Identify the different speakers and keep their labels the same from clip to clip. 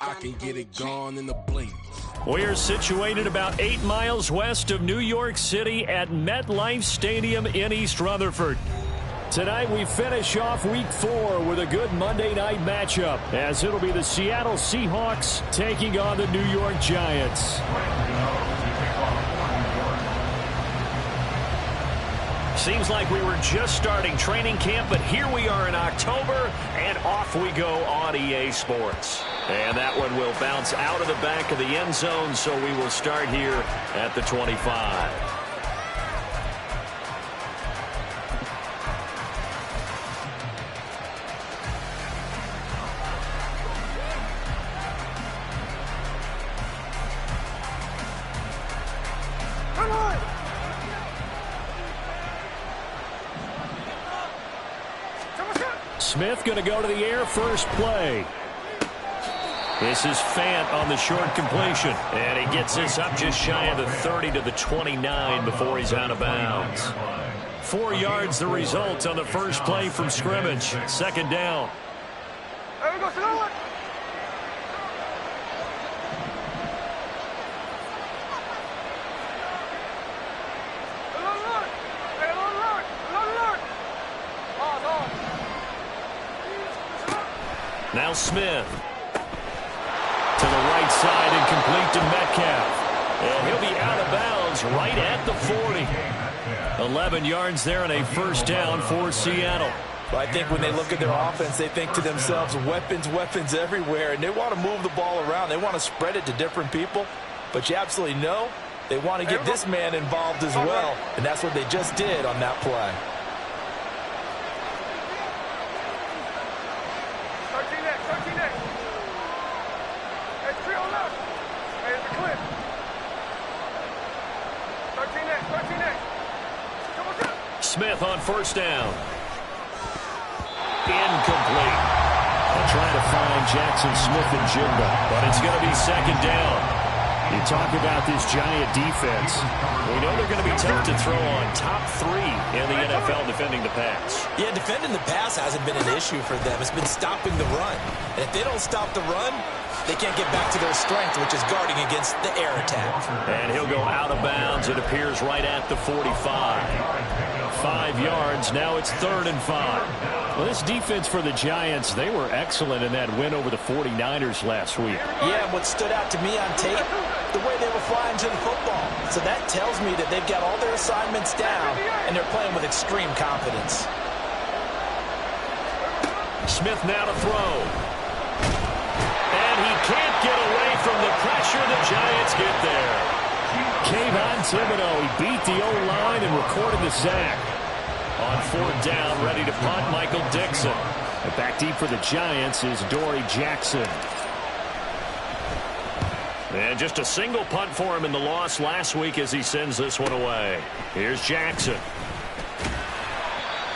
Speaker 1: I can get it gone in a blink.
Speaker 2: We are situated about 8 miles west of New York City at MetLife Stadium in East Rutherford. Tonight we finish off Week 4 with a good Monday night matchup, as it'll be the Seattle Seahawks taking on the New York Giants. Seems like we were just starting training camp, but here we are in October, and off we go on EA Sports. And that one will bounce out of the back of the end zone, so we will start here at the 25. Smith going to go to the air first play. This is Fant on the short completion. And he gets this up just shy of the 30 to the 29 before he's out of bounds. 4 yards the result on the first play from scrimmage. Second down. Now Smith to the right side and complete to Metcalf. And he'll be out of bounds right at the 40. 11 yards there and a first down for Seattle.
Speaker 3: But I think when they look at their offense, they think to themselves, weapons, weapons everywhere. And they want to move the ball around. They want to spread it to different people. But you absolutely know they want to get this man involved as well. And that's what they just did on that play.
Speaker 2: Smith on first down. Incomplete. They're trying to find Jackson Smith and Jigba, but it's going to be second down. You talk about this Giant defense. We know they're going to be tough to throw on. Top 3 in the NFL defending the pass.
Speaker 3: Yeah, defending the pass hasn't been an issue for them. It's been stopping the run. And if they don't stop the run, they can't get back to their strength, which is guarding against the air attack.
Speaker 2: And he'll go out of bounds. It appears right at the 45. 5 yards. Now it's 3rd and 5. Well, this defense for the Giants, they were excellent in that win over the 49ers last week.
Speaker 3: Yeah, and what stood out to me on tape, the way they were flying to the football. So that tells me that they've got all their assignments down, and they're playing with extreme confidence.
Speaker 2: Smith now to throw. And he can't get away from the pressure. The Giants get there. Kayvon Thibodeau, he beat the O-line and recorded the sack. On 4th down, ready to punt, Michael Dixon. And back deep for the Giants is Dory Jackson. And just a single punt for him in the loss last week as he sends this one away. Here's Jackson.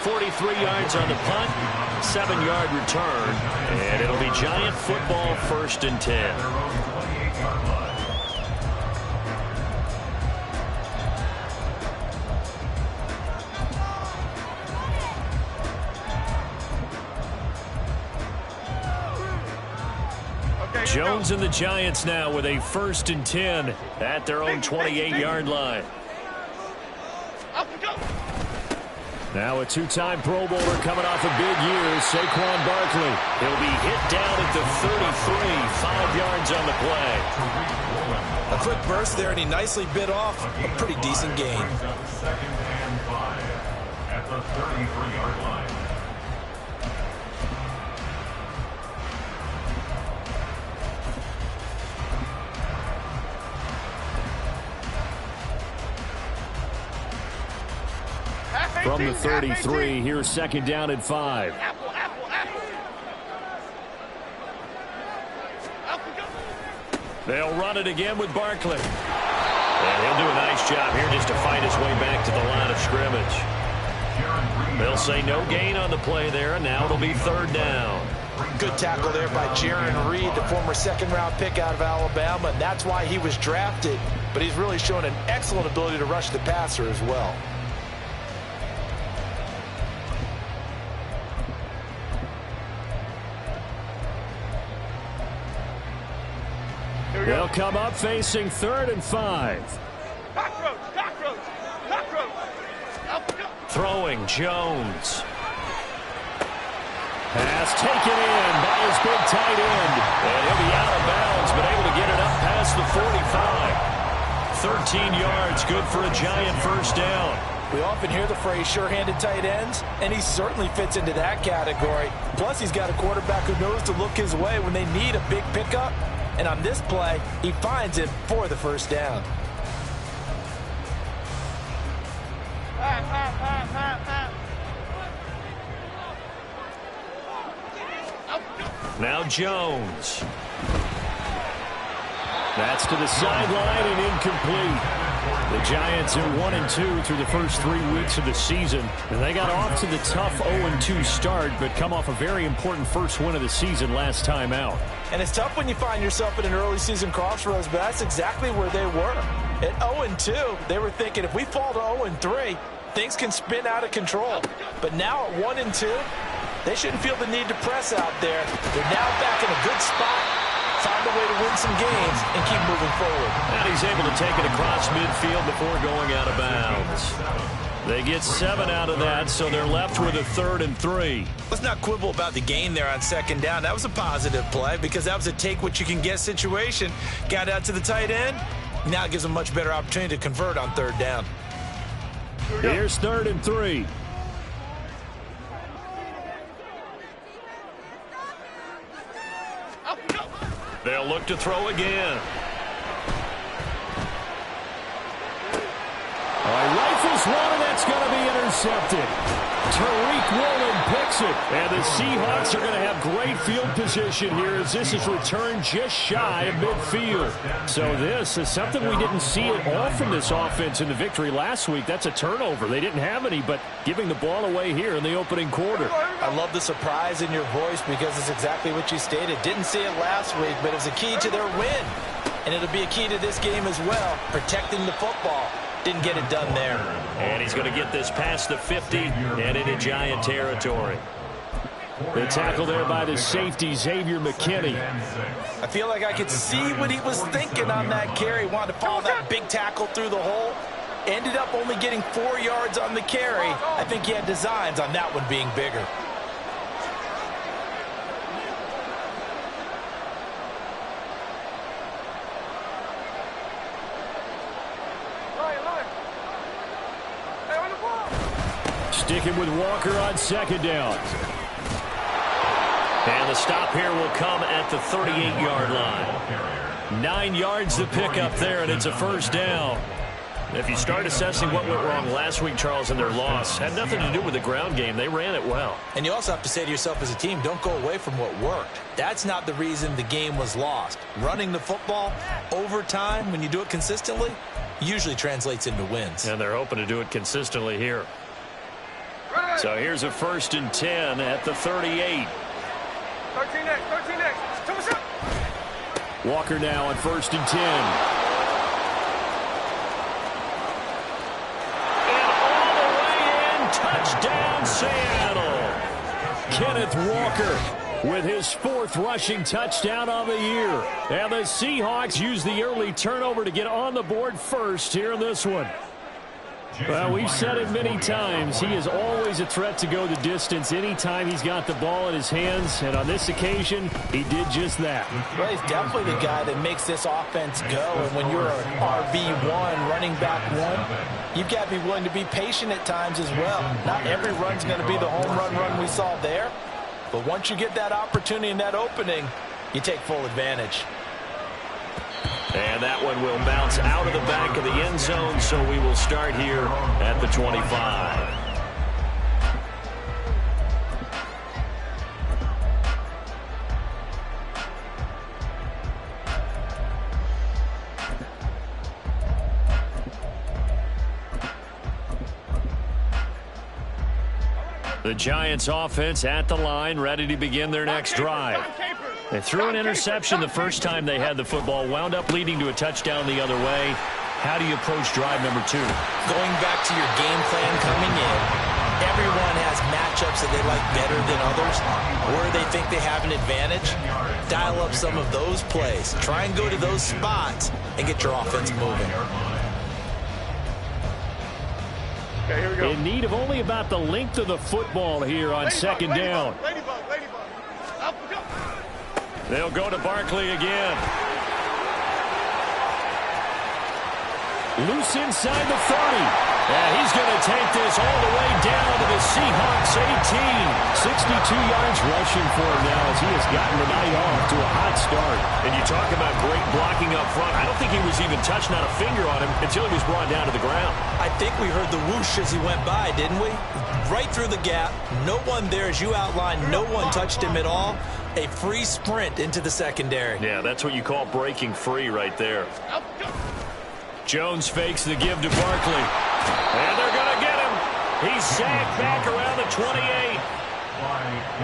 Speaker 2: 43 yards on the punt, 7-yard return, and it'll be Giant football 1st and 10. Jones and the Giants now with a 1st and 10 at their own 28-yard line. Now a 2-time Pro Bowler coming off a big year, Saquon Barkley. He'll be hit down at the 33, 5 yards on the play.
Speaker 3: A quick burst there, and he nicely bit off a pretty decent gain.
Speaker 4: At the 33-yard line.
Speaker 2: From the 33, here's 2nd down and 5. They'll run it again with Barkley. And he'll do a nice job here just to fight his way back to the line of scrimmage. They'll say no gain on the play there, and now it'll be 3rd down.
Speaker 3: Good tackle there by Jaron Reed, the former 2nd-round pick out of Alabama, and that's why he was drafted. But he's really shown an excellent ability to rush the passer as well.
Speaker 2: They'll come up facing 3rd and 5. Throwing Jones. Pass taken in by his big tight end. And he'll be out of bounds, but able to get it up past the 45. 13 yards, good for a Giant first down.
Speaker 3: We often hear the phrase sure-handed tight ends, and he certainly fits into that category. Plus, he's got a quarterback who knows to look his way when they need a big pickup. And on this play, he finds it for the first down.
Speaker 2: Now Jones. That's to the sideline and incomplete. The Giants are 1-2 through the first 3 weeks of the season. And they got off to the tough 0-2 start, but come off a very important first win of the season last time out.
Speaker 3: And it's tough when you find yourself at an early season crossroads, but that's exactly where they were. At 0-2, they were thinking if we fall to 0-3, things can spin out of control. But now at 1-2, they shouldn't feel the need to press out there. They're now back in a good spot. Find a way to win some games and keep moving forward.
Speaker 2: And he's able to take it across midfield before going out of bounds. They get 7 out of that, so they're left with a 3rd and 3.
Speaker 3: Let's not quibble about the gain there on 2nd down. That was a positive play because that was a take-what-you-can-get situation. Got out to the tight end. Now it gives them a much better opportunity to convert on 3rd down.
Speaker 2: Here's 3rd and 3. They'll look to throw again. Rifles one, and that's going to be intercepted. Tariq Woolen picks it. And the Seahawks are going to have great field position here as this is returned just shy of midfield. So this is something we didn't see at all from this offense in the victory last week. That's a turnover. They didn't have any, but giving the ball away here in the opening quarter.
Speaker 3: I love the surprise in your voice because it's exactly what you stated. Didn't see it last week, but it was a key to their win. And it'll be a key to this game as well, protecting the football. Didn't get it done there.
Speaker 2: And he's going to get this past the 50 and into Giant territory. The tackle there by the safety, Xavier McKinney.
Speaker 3: I feel like I could see what he was thinking on that carry. Wanted to follow that big tackle through the hole. Ended up only getting 4 yards on the carry. I think he had designs on that one being bigger.
Speaker 2: Sticking with Walker on 2nd down. And the stop here will come at the 38-yard line. 9 yards to pick up there, and it's a first down. If you start assessing what went wrong last week, Charles, in their loss, had nothing to do with the ground game. They ran it well.
Speaker 3: And you also have to say to yourself as a team, don't go away from what worked. That's not the reason the game was lost. Running the football over time, when you do it consistently, usually translates into wins.
Speaker 2: And they're hoping to do it consistently here. So here's a 1st and 10 at the 38.
Speaker 5: 13 next.
Speaker 2: Walker now on 1st and 10. And all the way in, touchdown Seattle. Kenneth Walker with his 4th rushing touchdown on the year. And the Seahawks use the early turnover to get on the board first here in this one. Well, we've said it many times. He is always a threat to go the distance anytime he's got the ball in his hands. And on this occasion, he did just that.
Speaker 3: Well, he's definitely the guy that makes this offense go. And when you're an RB1, running back one, you've got to be willing to be patient at times as well. Not every run's going to be the home run we saw there. But once you get that opportunity and that opening, you take full advantage.
Speaker 2: And that one will bounce out of the back of the end zone, so we will start here at the 25. The Giants offense at the line, ready to begin their next drive. They threw an interception the first time they had the football, wound up leading to a touchdown the other way. How do you approach drive number 2?
Speaker 3: Going back to your game plan coming in, everyone has matchups that they like better than others, where they think they have an advantage. Dial up some of those plays. Try and go to those spots and get your offense moving.
Speaker 5: Okay, here we go.
Speaker 2: In need of only about the length of the football here on second down.
Speaker 5: Ladybug. Up, go.
Speaker 2: They'll go to Barkley again. Loose inside the 30. And he's going to take this all the way down to the Seahawks 18. 62 yards rushing for him now as he has gotten the night off to a hot start.
Speaker 6: And you talk about great blocking up front. I don't think he was even touched, not a finger on him, until he was brought down to the ground.
Speaker 3: I think we heard the whoosh as he went by, didn't we? Right through the gap. No one there, as you outlined. No one touched him at all. A free sprint into the secondary.
Speaker 6: Yeah, that's what you call breaking free right there.
Speaker 2: Jones fakes the give to Barkley. And they're going to get him. He's sacked back around the 28.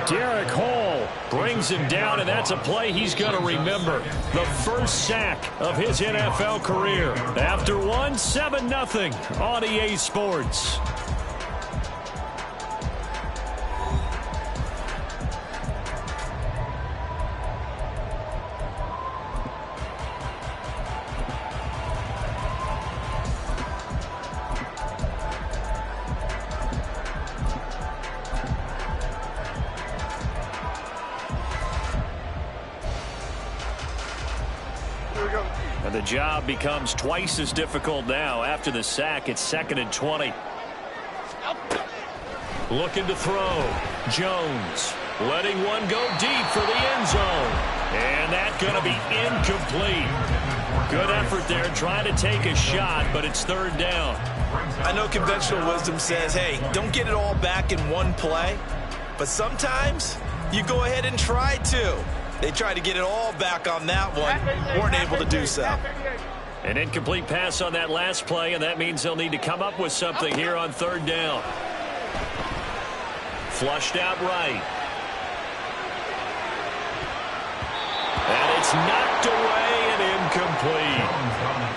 Speaker 2: Derek Hall brings him down, and that's a play he's going to remember. The first sack of his NFL career. After one, 7-0 on EA Sports. And the job becomes twice as difficult now. After the sack, it's 2nd and 20. Looking to throw. Jones letting one go deep for the end zone. And that's going to be incomplete. Good effort there trying to take a shot, but it's 3rd down.
Speaker 3: I know conventional wisdom says, hey, don't get it all back in one play. But sometimes you go ahead and try to. They tried to get it all back on that one. Weren't able to do so.
Speaker 2: An incomplete pass on that last play, and that means they'll need to come up with something here on 3rd down. Flushed out right. And it's knocked away and incomplete.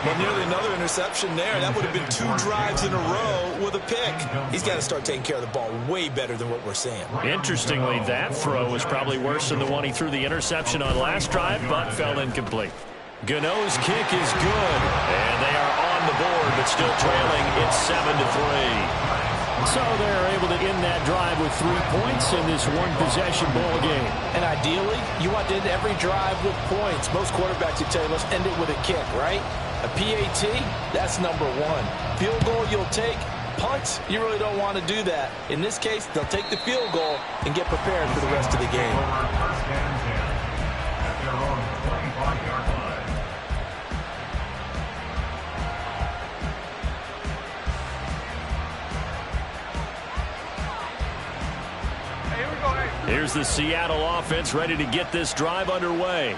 Speaker 3: Well, nearly another interception there. That would have been 2 drives in a row with a pick. He's got to start taking care of the ball way better than what we're seeing.
Speaker 2: Interestingly, that throw was probably worse than the one he threw the interception on last drive, but fell incomplete. Gano's kick is good, and they are on the board, but still trailing. It's 7-3. So they're able to end that drive with 3 points in this one-possession ball game.
Speaker 3: And ideally, you want to end every drive with points. Most quarterbacks would tell you, let's end it with a kick, right? A PAT, that's number 1. Field goal you'll take. Punts, you really don't want to do that. In this case, they'll take the field goal and get prepared for the rest of the game.
Speaker 2: Here's the Seattle offense ready to get this drive underway.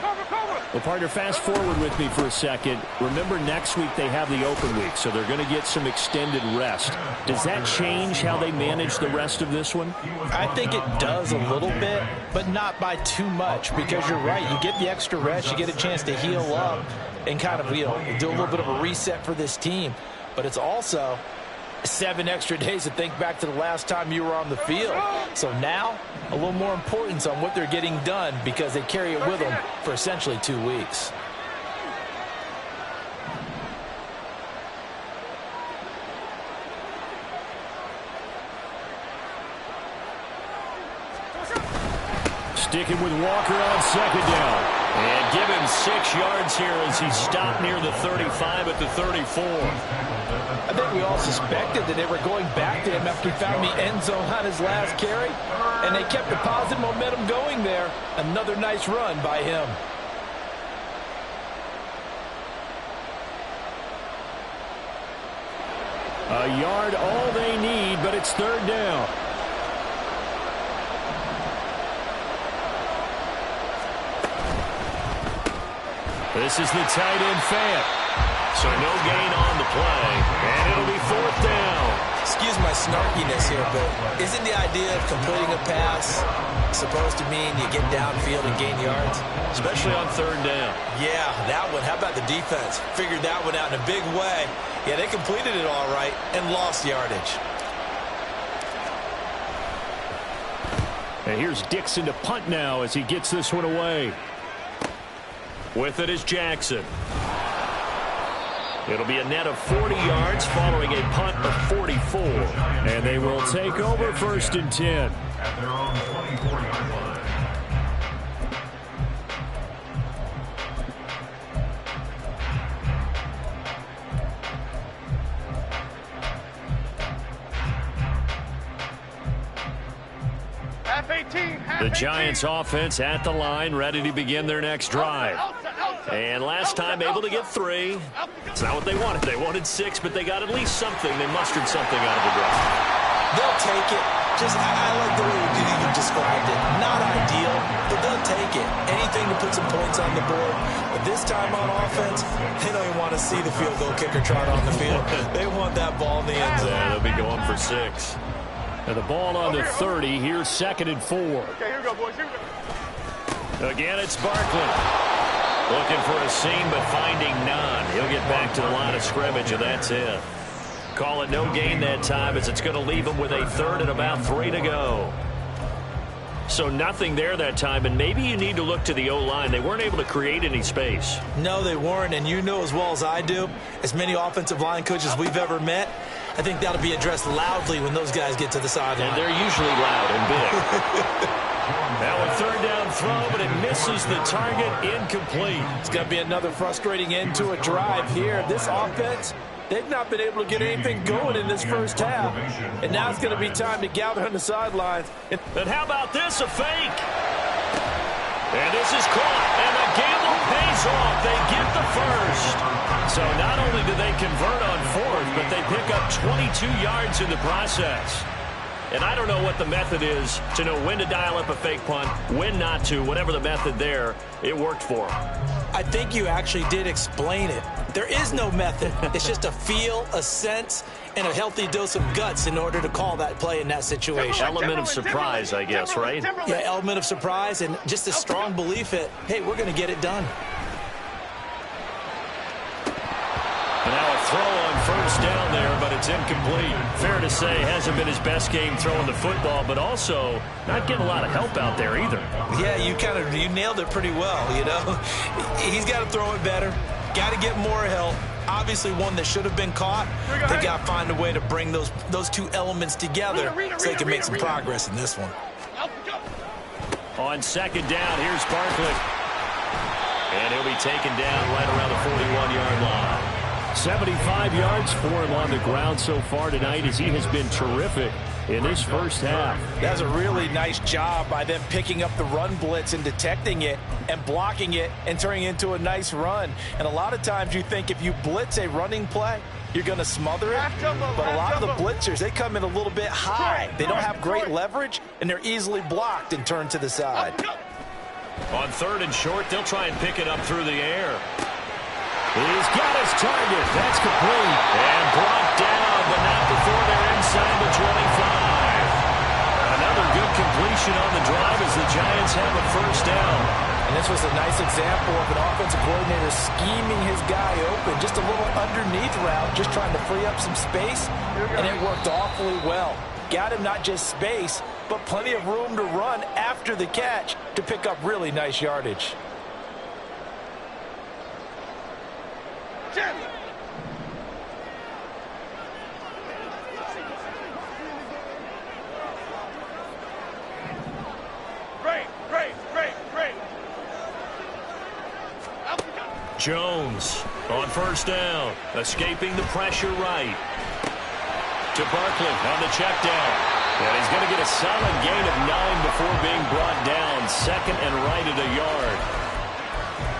Speaker 2: Well, partner, fast forward with me for a second. Remember, next week they have the open week, so they're going to get some extended rest. Does that change how they manage the rest of this one?
Speaker 3: I think it does a little bit, but not by too much, because you're right. You get the extra rest, you get a chance to heal up and kind of, do a little bit of a reset for this team. But it's also 7 extra days to think back to the last time you were on the field. So now, a little more importance on what they're getting done because they carry it with them for essentially 2 weeks.
Speaker 2: Sticking with Walker on 2nd down. And give him 6 yards here as he stopped near the 35 at the 34.
Speaker 3: I think we all suspected that they were going back to him after he found the end zone on his last carry. And they kept the positive momentum going there. Another nice run by him.
Speaker 2: A yard all they need, but it's 3rd down. This is the tight end Fant. So no gain on the play, and it'll be 4th down.
Speaker 3: Excuse my snarkiness here, but isn't the idea of completing a pass supposed to mean you get downfield and gain yards?
Speaker 2: Especially on 3rd down.
Speaker 3: Yeah, that one. How about the defense? Figured that one out in a big way. Yeah, they completed it all right and lost yardage.
Speaker 2: And here's Dixon to punt now as he gets this one away. With it is Jackson. It'll be a net of 40 yards following a punt of 44. And they will take over 1st and 10.
Speaker 4: At their own 24-yard line.
Speaker 2: The Giants offense at the line, ready to begin their next drive. And last time able to get 3. It's not what they wanted. They wanted 6, but they got at least something. They mustered something out of the drive.
Speaker 3: They'll take it. I like the way you described it. Not ideal, but they'll take it. Anything to put some points on the board. But this time on offense, they don't even want to see the field goal kicker trot on the field. They want that ball in the end zone.
Speaker 2: Yeah, they'll be going for 6. And the ball on the 30. Here's 2nd and 4.
Speaker 5: Okay, here we go, boys. Here we go.
Speaker 2: Again, it's Barkley. Looking for a seam, but finding none. He'll get back to the line of scrimmage, and that's it. Call it no gain that time, as it's going to leave him with a 3rd and about 3 to go. So nothing there that time, and maybe you need to look to the O-line. They weren't able to create any space.
Speaker 3: No, they weren't, and you know as well as I do, as many offensive line coaches we've ever met, I think that'll be addressed loudly when those guys get to the sideline.
Speaker 2: And they're usually loud and big. Now a 3rd down throw, but it misses the target, incomplete.
Speaker 3: It's going to be another frustrating end to a drive here. This offense, they've not been able to get anything going in this first half. And now it's going to be time to gather on the sidelines.
Speaker 2: And how about this, a fake? And this is caught, and the gamble pays off. They get the 1st. So not only do they convert on 4th, but they pick up 22 yards in the process. And I don't know what the method is to know when to dial up a fake punt, when not to, whatever the method there, it worked for them.
Speaker 3: I think you actually did explain it. There is no method. It's just a feel, a sense, and a healthy dose of guts in order to call that play in that situation.
Speaker 2: Element of surprise, I guess, right?
Speaker 3: Yeah, element of surprise and just a strong belief that, hey, we're going to get it done.
Speaker 2: And now a throw on 1st down there, but it's incomplete. Fair to say, hasn't been his best game throwing the football, but also not getting a lot of help out there either.
Speaker 3: Yeah, you nailed it pretty well, you know. He's got to throw it better. Got to get more help. Obviously one that should have been caught. They got to find a way to bring those 2 elements together so they can make some progress in this one.
Speaker 2: On 2nd down, here's Barkley. And he'll be taken down right around the 41-yard line. 75 yards for him on the ground so far tonight, as he has been terrific in this first half.
Speaker 3: That's a really nice job by them picking up the run blitz and detecting it and blocking it and turning it into a nice run. And a lot of times you think if you blitz a running play, you're going to smother it. But a lot of the blitzers, they come in a little bit high. They don't have great leverage, and they're easily blocked and turned to the side.
Speaker 2: On 3rd and short, they'll try and pick it up through the air. He's got his target. That's complete. And brought down, but not before they're inside the 25. Another good completion on the drive as the Giants have a 1st down.
Speaker 3: And this was a nice example of an offensive coordinator scheming his guy open. Just a little underneath route, just trying to free up some space. And it worked awfully well. Got him not just space, but plenty of room to run after the catch to pick up really nice yardage.
Speaker 2: Jones on 1st down, escaping the pressure right. To Barkley on the check down. And he's going to get a solid gain of 9 before being brought down. 2nd and right at a yard.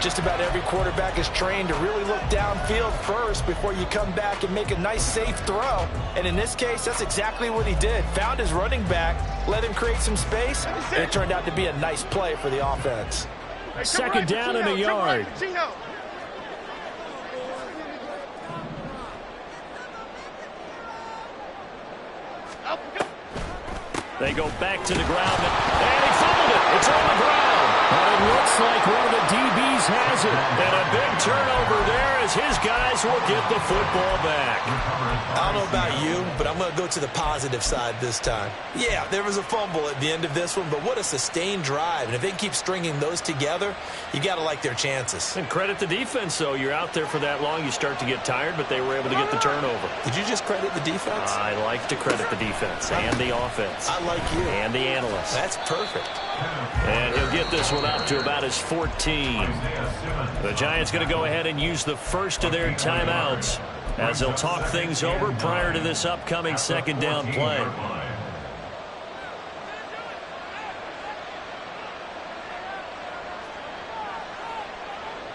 Speaker 3: Just about every quarterback is trained to really look downfield first before you come back and make a nice, safe throw. And in this case, that's exactly what he did. Found his running back, let him create some space, and it turned out to be a nice play for the offense.
Speaker 2: 2nd down and a yard. They go back to the ground, and he fumbled it. It's on the ground. And it looks like one of the DBs has it. And a big turnover there as his guys will get the football back.
Speaker 3: I don't know about you, but I'm going to go to the positive side this time. Yeah, there was a fumble at the end of this one, but what a sustained drive. And if they keep stringing those together, you got to like their chances.
Speaker 2: And credit the defense, though. You're out there for that long, you start to get tired, but they were able to get the turnover.
Speaker 3: Did you just credit the defense?
Speaker 2: I like to credit the defense and the offense.
Speaker 3: I like you.
Speaker 2: And the analysts.
Speaker 3: That's perfect.
Speaker 2: And he'll get this one up to about his 14. The Giants going to go ahead and use the first of their timeouts as they'll talk things over prior to this upcoming second down play.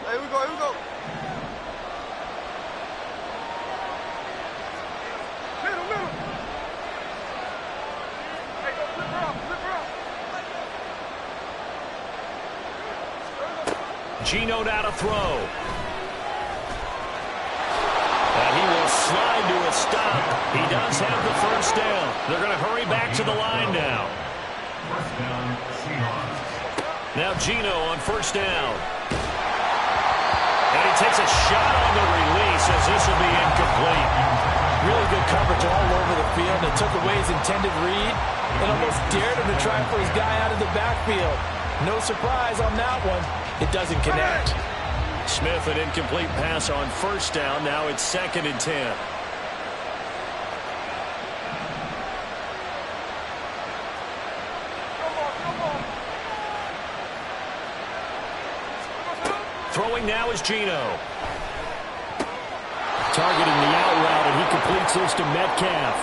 Speaker 5: Here we go, here we go. Middle, middle. Hey, go flip her up, flip her up.
Speaker 2: Geno now to throw. And he will slide to a stop. He does have the first down. They're going to hurry back to the line now.
Speaker 4: First down, Seahawks.
Speaker 2: Now Geno on first down. And he takes a shot on the release as this will be incomplete.
Speaker 3: Really good coverage all over the field. It took away his intended read and almost dared him to try for his guy out of the backfield. No surprise on that one. It doesn't connect.
Speaker 2: Smith, an incomplete pass on first down. Now it's 2nd and 10. Throwing now is Geno. Targeting the out route, and he completes this to Metcalf.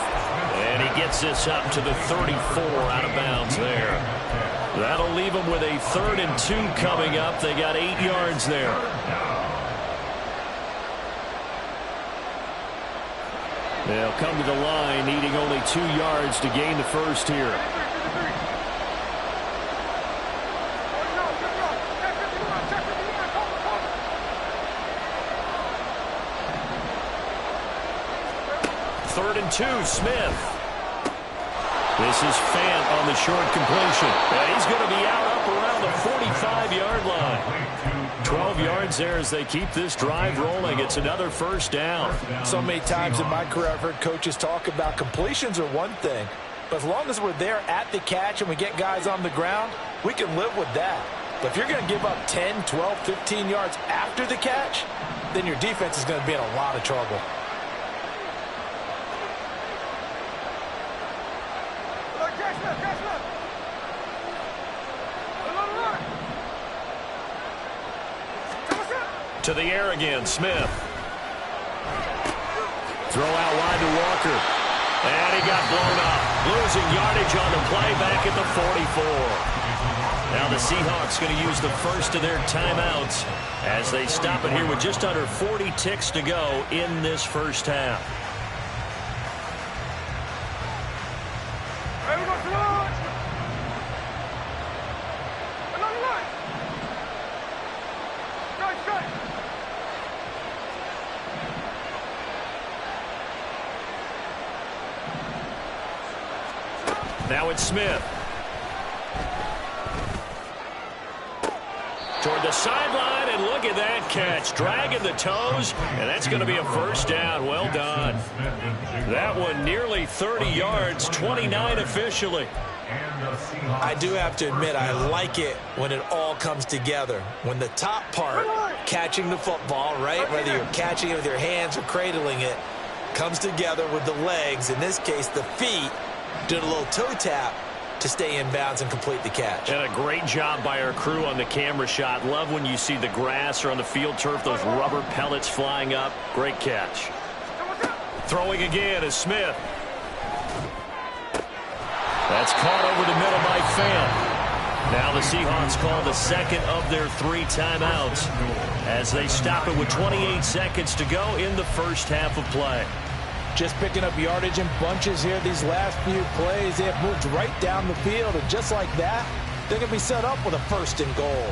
Speaker 2: And he gets this up to the 34 out of bounds there. That'll leave them with a 3rd and 2 coming up. They got 8 yards there. They'll come to the line, needing only 2 yards to gain the first here. Third and 2, Smith. This is Fant on the short completion. And he's going to be out up around the 45-yard line. 12 yards there as they keep this drive rolling. It's another first down.
Speaker 3: So many times in my career I've heard coaches talk about completions are one thing. But as long as we're there at the catch and we get guys on the ground, we can live with that. But if you're going to give up 10, 12, 15 yards after the catch, then your defense is going to be in a lot of trouble.
Speaker 2: To the air again, Smith. Throw out wide to Walker. And he got blown up. Losing yardage on the play back at the 44. Now the Seahawks going to use the first of their timeouts as they stop it here with just under 40 ticks to go in this first half. Now it's Smith. Toward the sideline, and look at that catch. Dragging the toes, and that's going to be a first down. Well done. That one nearly 30 yards, 29 officially.
Speaker 3: I do have to admit, I like it when it all comes together. When the top part, catching the football, right, whether you're catching it with your hands or cradling it, comes together with the legs, in this case the feet, did a little toe tap to stay in bounds and complete the catch.
Speaker 2: And a great job by our crew on the camera shot. Love when you see the grass or on the field turf, those rubber pellets flying up. Great catch. Throwing again is Smith. That's caught over the middle by Fant. Now the Seahawks call the second of their 3 timeouts as they stop it with 28 seconds to go in the first half of play.
Speaker 3: Just picking up yardage in bunches here these last few plays. They have moved right down the field, and just like that, they're going to be set up with a 1st and goal.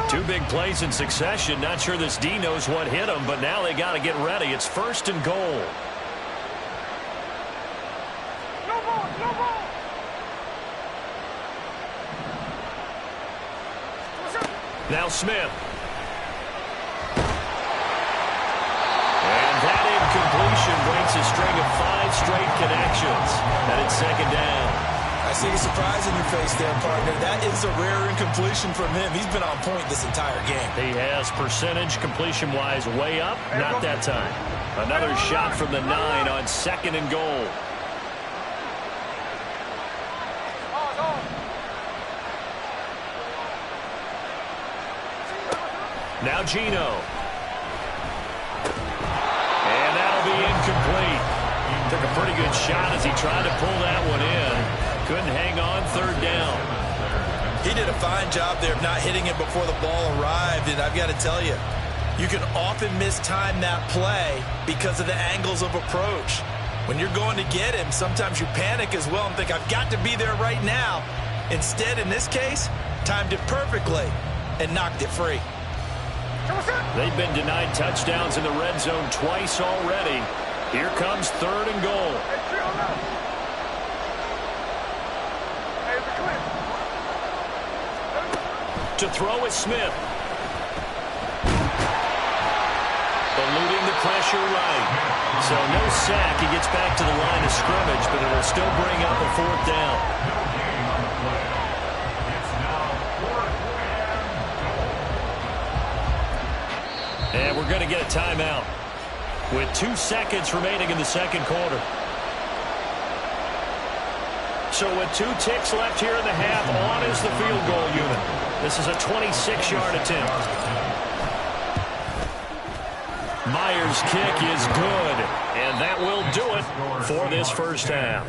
Speaker 2: 2 big plays in succession. Not sure this D knows what hit him, but now they got to get ready. It's 1st and goal.
Speaker 5: No ball, no ball.
Speaker 2: Now Smith. And that incompletion breaks a string of 5 straight connections. And it's second down.
Speaker 3: I see a surprise in your face there, partner. That is a rare incompletion from him. He's been on point this entire game.
Speaker 2: He has percentage completion-wise way up. Not that time. Another shot from the 9 on 2nd and goal. Now Geno. And that'll be incomplete. Took a pretty good shot as he tried to pull that one in. Couldn't hang on, 3rd down.
Speaker 3: He did a fine job there of not hitting it before the ball arrived, and I've got to tell you, you can often mistime that play because of the angles of approach. When you're going to get him, sometimes you panic as well and think, I've got to be there right now. Instead, in this case, timed it perfectly and knocked it free.
Speaker 2: They've been denied touchdowns in the red zone twice already. Here comes 3rd and goal. To throw is Smith. Eluding the pressure right. So no sack. He gets back to the line of scrimmage, but it'll still bring up a 4th down. And we're going to get a timeout with 2 seconds remaining in the second quarter. So with 2 ticks left here in the half, on is the field goal unit. This is a 26-yard attempt. Myers' kick is good, and that will do it for this first half.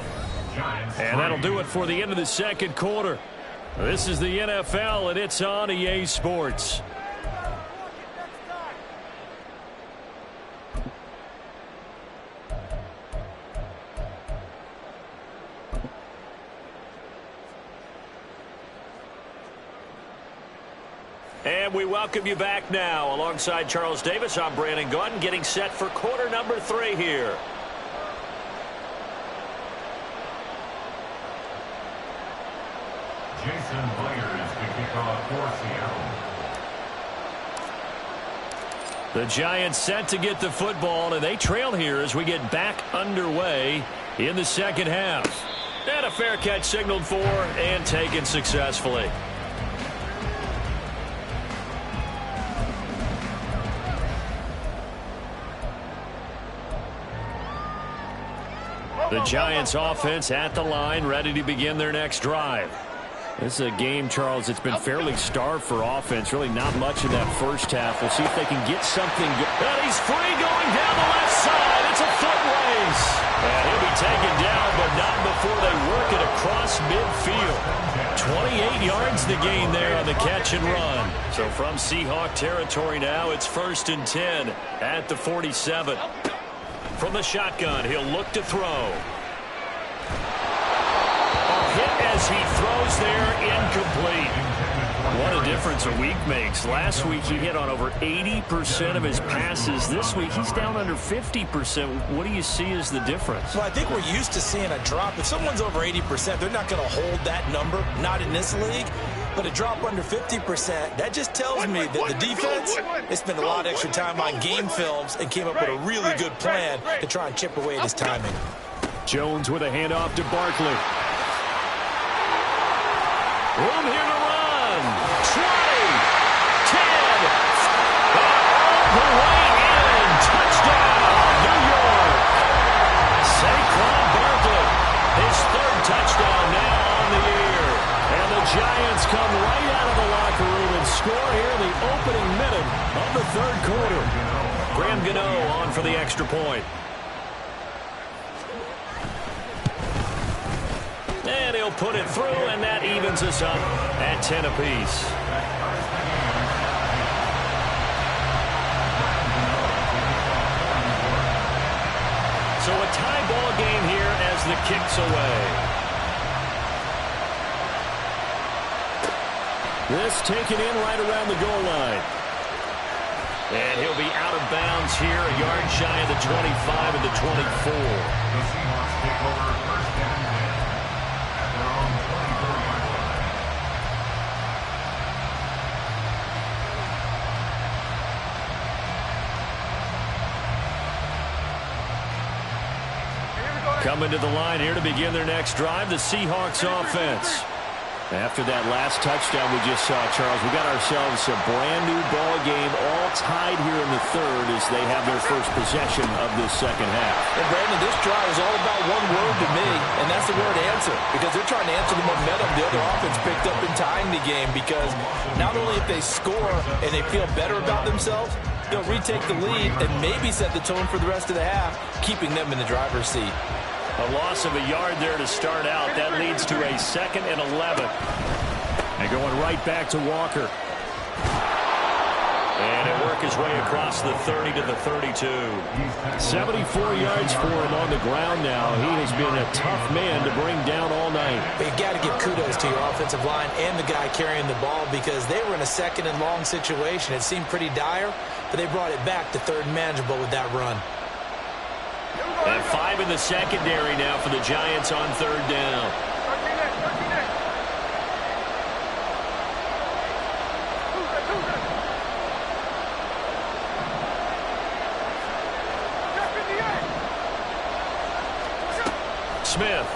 Speaker 2: And that'll do it for the end of the second quarter. This is the NFL, and it's on EA Sports. And we welcome you back now. Alongside Charles Davis, I'm Brandon Gaudin, getting set for quarter number 3 here.
Speaker 4: Jason Myers to kick off for Seattle.
Speaker 2: The Giants set to get the football, and they trail here as we get back underway in the second half. And a fair catch signaled for and taken successfully. The Giants offense at the line, ready to begin their next drive. This is a game, Charles, it's been fairly starved for offense. Really not much in that first half. We'll see if they can get something. And he's free going down the left side. It's a foot race. And he'll be taken down, but not before they work it across midfield. 28 yards the gain there on the catch and run. So from Seahawk territory now, it's 1st and 10 at the 47. From the shotgun, he'll look to throw. A hit as he throws there, incomplete. What a difference a week makes. Last week he hit on over 80% of his passes. This week he's down under 50%. What do you see as the difference?
Speaker 3: Well, I think we're used to seeing a drop. If someone's over 80%, they're not going to hold that number, not in this league. But a drop under 50%, that just tells me that the defense, they spent a lot of extra time on game films and came up with a really good plan to try and chip away at his timing.
Speaker 2: Jones with a handoff to Barkley. Room here to run. 20, 10, all the way in. Touchdown, New York. Saquon Barkley, his 3rd touchdown now on the year. And the Giants come right out of the locker room and score here in the opening minute of the 3rd quarter. Graham Gano on for the extra point. And he'll put it through, and that evens us up at 10 apiece. So a tie ball game here as the kick's away. This taken in right around the goal line. And he'll be out of bounds here, a yard shy of the 25 and the 24.
Speaker 4: The Seahawks take over 1st and 10 at their own 24-yard line.
Speaker 2: Coming to the line here to begin their next drive, the Seahawks offense. After that last touchdown we just saw, Charles, we got ourselves a brand-new ball game, all tied here in the third as they have their first possession of this second half.
Speaker 3: And, Brandon, this drive is all about one word to me, and that's the word answer, because they're trying to answer the momentum the other offense picked up in tying the game, because not only if they score and they feel better about themselves, they'll retake the lead and maybe set the tone for the rest of the half, keeping them in the driver's seat.
Speaker 2: A loss of a yard there to start out. That leads to a 2nd and 11. And going right back to Walker. And it worked his way across the 30 to the 32. 74 yards for him on the ground now. He has been a tough man to bring down all night.
Speaker 7: But you got to give kudos to your offensive line and the guy carrying the ball, because they were in a 2nd and long situation. It seemed pretty dire, but they brought it back to 3rd and manageable with that run.
Speaker 2: And 5 in the secondary now for the Giants on 3rd down. Smith.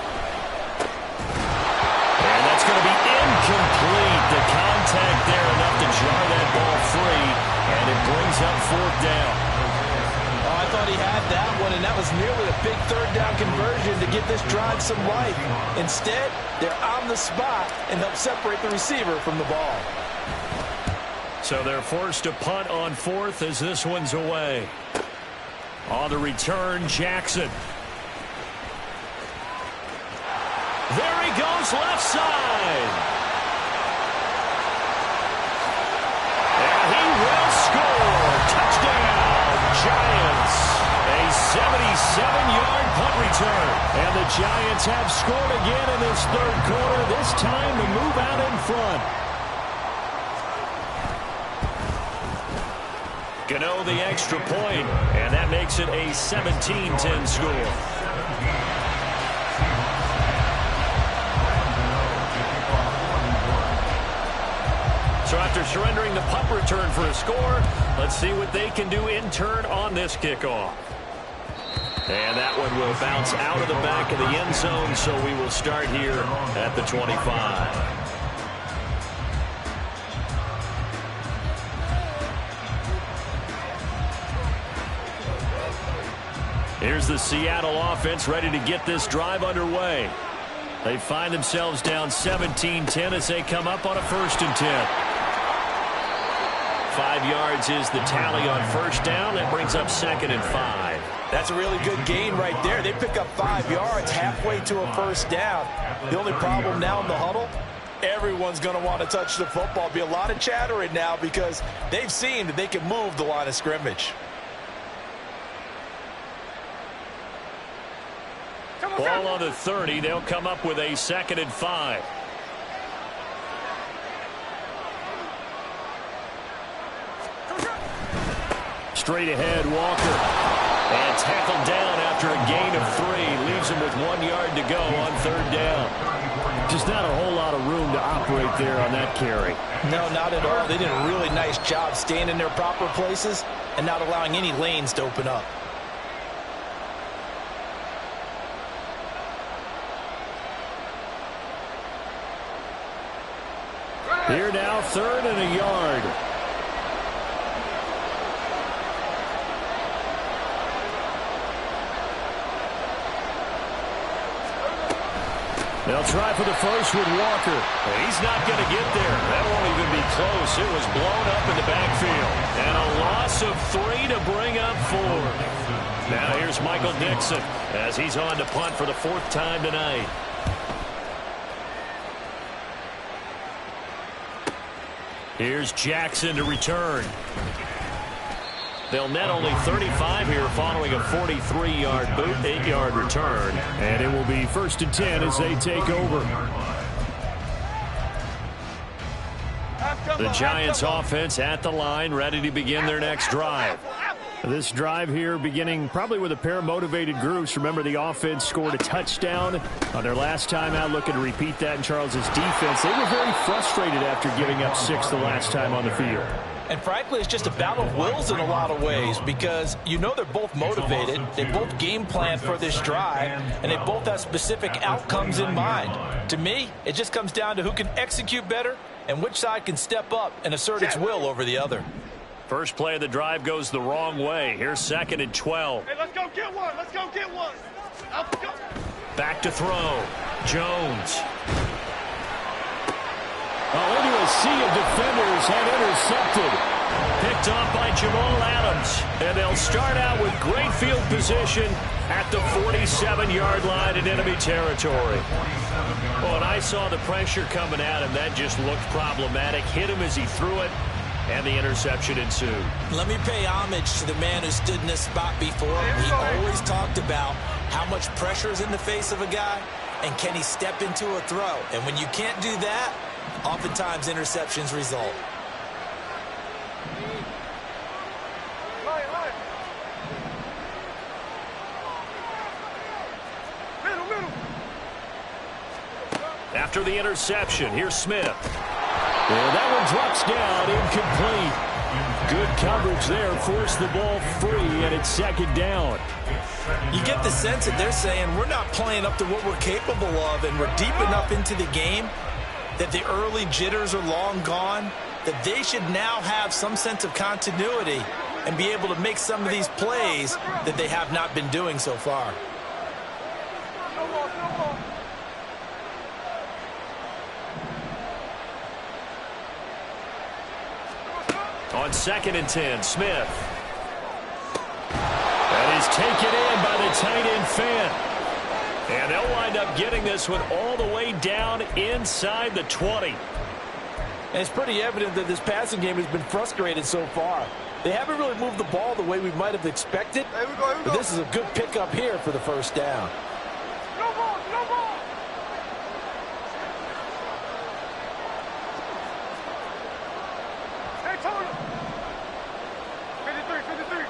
Speaker 2: And that's going to be incomplete. The contact there enough to jar that ball free, and it brings up 4th down.
Speaker 3: I thought he had that one, and that was nearly a big 3rd down conversion to give this drive some life. Instead, they're on the spot and help separate the receiver from the ball.
Speaker 2: So they're forced to punt on 4th as this one's away. On the return, Jackson. There he goes, left side. And he will score. Touchdown, Giants. A 77-yard punt return. And the Giants have scored again in this 3rd quarter, this time to move out in front. Gano the extra point, and that makes it a 17-10 score. So after surrendering the punt return for a score, let's see what they can do in turn on this kickoff. And that one will bounce out of the back of the end zone, so we will start here at the 25. Here's the Seattle offense ready to get this drive underway. They find themselves down 17-10 as they come up on a 1st and 10. 5 yards is the tally on 1st down. That brings up 2nd and 5.
Speaker 3: That's a really good gain right there. They pick up 5 yards halfway to a 1st down. The only problem now in the huddle, everyone's going to want to touch the football. Be a lot of chattering now because they've seen that they can move the line of scrimmage.
Speaker 2: Ball on the 30. They'll come up with a 2nd and 5. Straight ahead, Walker. And tackled down after a gain of 3. Leaves him with 1 yard to go on 3rd down. Just not a whole lot of room to operate there on that carry.
Speaker 7: No, not at all. They did a really nice job staying in their proper places and not allowing any lanes to open up.
Speaker 2: Here now, 3rd and a yard. They'll try for the first with Walker. He's not going to get there. That won't even be close. It was blown up in the backfield. And a loss of 3 to bring up 4. Now here's Michael Dixon as he's on to punt for the 4th time tonight. Here's Jackson to return. They'll net only 35 here following a 43-yard boot, 8-yard return. And it will be 1st and 10 as they take over. The Giants offense at the line, ready to begin their next drive. This drive here beginning probably with a pair of motivated groups. Remember, the offense scored a touchdown on their last time out, looking to repeat that in Charles's defense. They were very frustrated after giving up 6 the last time on the field.
Speaker 3: And frankly, it's just a battle of wills in a lot of ways because you know they're both motivated, they both game plan for this drive, and they both have specific outcomes in mind. To me, it just comes down to who can execute better and which side can step up and assert its will over the other.
Speaker 2: First play of the drive goes the wrong way. Here's 2nd and 12.
Speaker 5: Hey, let's go get one. Let's go get one. Let's go.
Speaker 2: Back to throw. Jones.
Speaker 6: Into a sea of defenders and intercepted.
Speaker 2: Picked off by Jamal Adams. And they'll start out with great field position at the 47-yard line in enemy territory. Oh, and I saw the pressure coming at him. That just looked problematic. Hit him as he threw it, and the interception ensued.
Speaker 7: Let me pay homage to the man who stood in this spot before. He always talked about how much pressure is in the face of a guy, and can he step into a throw. And when you can't do that, oftentimes interceptions result.
Speaker 2: After the interception, here's Smith.
Speaker 6: And that one drops down, incomplete. Good coverage there, forced the ball free, and it's 2nd down.
Speaker 7: You get the sense that they're saying we're not playing up to what we're capable of, and we're deep enough into the game that the early jitters are long gone, that they should now have some sense of continuity and be able to make some of these plays that they have not been doing so far.
Speaker 2: On 2nd and 10, Smith. And he's taken in by the tight end Fant. And they'll wind up getting this one all the way down inside the 20.
Speaker 3: And it's pretty evident that this passing game has been frustrated so far. They haven't really moved the ball the way we might have expected.
Speaker 5: Here we go.
Speaker 3: But this is a good pickup here for the first down.
Speaker 5: No ball, no ball. Hey, Tony. 53.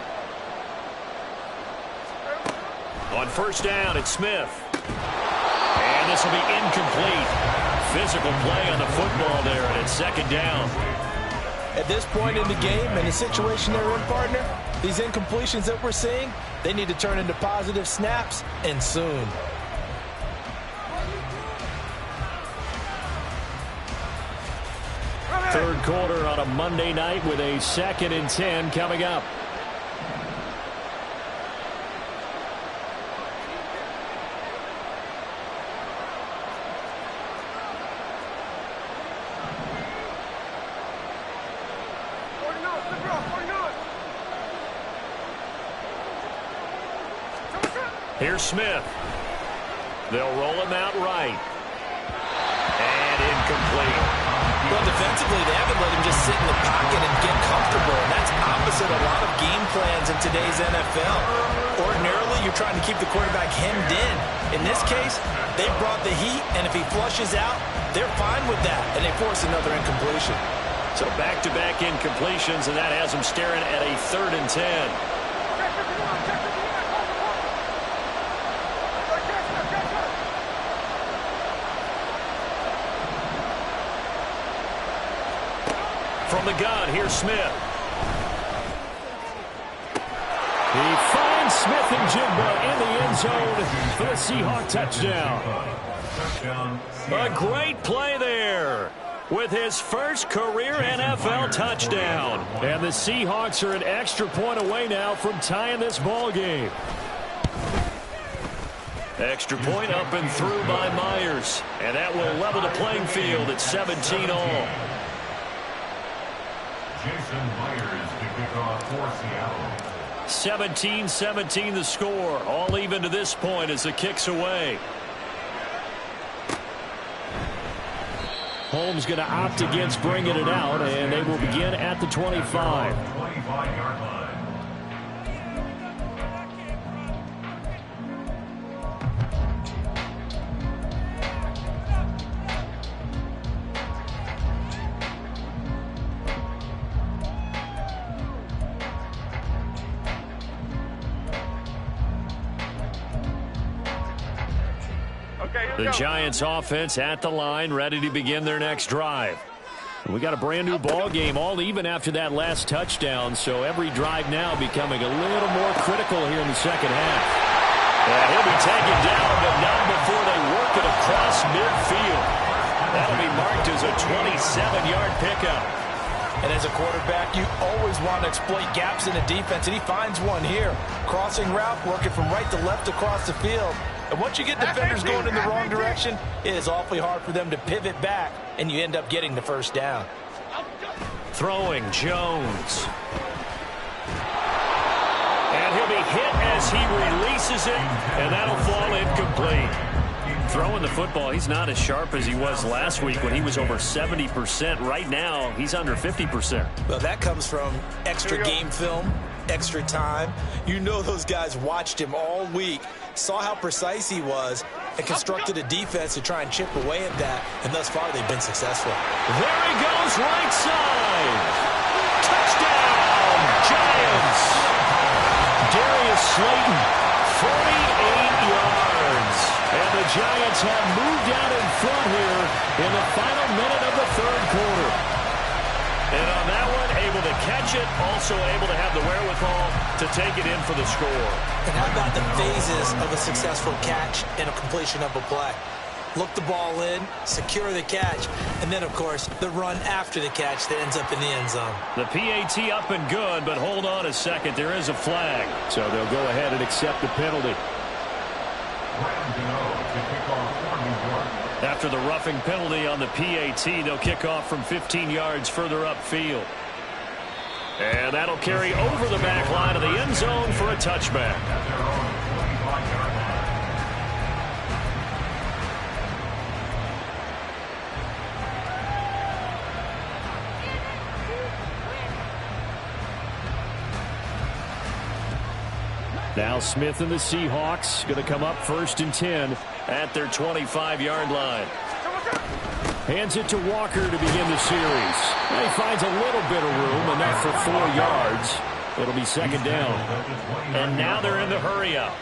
Speaker 2: On 1st down, it's Smith. And this will be incomplete. Physical play on the football there, and it's 2nd down.
Speaker 3: At this point in the game and the situation they're in, partner, these incompletions that we're seeing, they need to turn into positive snaps, and soon.
Speaker 6: Third quarter on a Monday night with a 2nd and 10 coming up.
Speaker 2: Here's Smith. They'll roll him out right. And incomplete.
Speaker 7: Well, defensively, they haven't let him just sit in the pocket and get comfortable, and that's opposite a lot of game plans in today's NFL. Ordinarily, you're trying to keep the quarterback hemmed in. In this case, they brought the heat, and if he flushes out, they're fine with that, and they force another incompletion.
Speaker 2: So back-to-back incompletions, and that has them staring at a 3rd and 10. From the gun, here's Smith.
Speaker 6: He finds Smith and Jigba in the end zone for the Seahawks touchdown.
Speaker 2: A great play there with his first career NFL touchdown.
Speaker 6: And the Seahawks are an extra point away now from tying this ball game.
Speaker 2: Extra point up and through by Myers. And that will level the playing field at 17 all.
Speaker 4: Jason Myers to kick off for Seattle.
Speaker 2: 17-17 the score. All even to this point as the kick's away.
Speaker 6: Holmes going to opt against bringing it out, and they will begin at the 25.
Speaker 4: 25-yard line.
Speaker 2: The Giants offense at the line, ready to begin their next drive.
Speaker 6: We got a brand new ball game, all even after that last touchdown, so every drive now becoming a little more critical here in the second half.
Speaker 2: And he'll be taken down, but not before they work it across midfield. That'll be marked as a 27-yard pickup.
Speaker 7: And as a quarterback, you always want to exploit gaps in the defense, and he finds one here. Crossing route, working from right to left across the field. And once you get defenders going in the wrong direction, it is awfully hard for them to pivot back, and you end up getting the first down.
Speaker 2: Throwing Jones. And he'll be hit as he releases it, and that'll fall incomplete. Throwing the football, he's not as sharp as he was last week when he was over 70%. Right now, he's under 50%.
Speaker 7: Well, that comes from extra game film, extra time. You know those guys watched him all week, saw how precise he was, and constructed a defense to try and chip away at that, and thus far they've been successful.
Speaker 2: There he goes, right side. Touchdown, Giants. Darius Slayton, 48 yards. And the Giants have moved out in front here in the final minute of the third quarter. And on that one, able to catch it, also able to have the wherewithal to take it in for the score.
Speaker 7: And how about the phases of a successful catch and a completion of a play? Look the ball in, secure the catch, and then, of course, the run after the catch that ends up in the end zone.
Speaker 2: The PAT up and good, but hold on a second. There is a flag. So they'll go ahead and accept the penalty. After the roughing penalty on the PAT, they'll kick off from 15 yards further upfield. And that'll carry over the back line of the end zone for a touchback. Now Smith and the Seahawks going to come up 1st and 10 at their 25-yard line. Hands it to Walker to begin the series. And he finds a little bit of room, enough for 4 yards. It'll be 2nd down. And now they're in the hurry-up.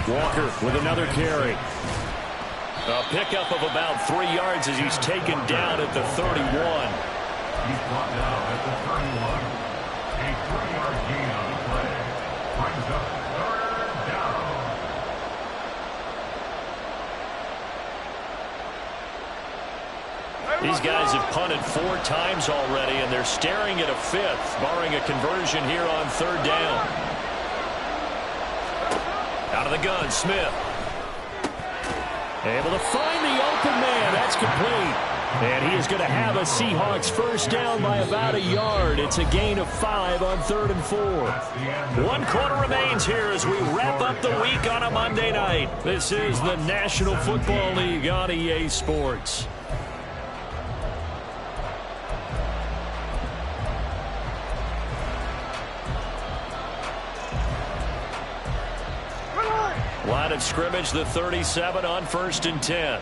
Speaker 2: Walker with another carry. A pickup of about 3 yards as he's taken down at the 31.
Speaker 4: He's brought down at the 31. A 3-yard gain on the play. Brings up 3rd down.
Speaker 2: These guys have punted 4 times already, and they're staring at a 5th, barring a conversion here on 3rd down. Out of the gun, Smith. Able to find the open man. That's complete. And he is going to have a Seahawks first down by about 1 yard. It's a gain of 5 on 3rd and 4. 1 quarter remains here as we wrap up the week on a Monday night. This is the National Football League on EA Sports. Line of scrimmage, the 37 on 1st and 10.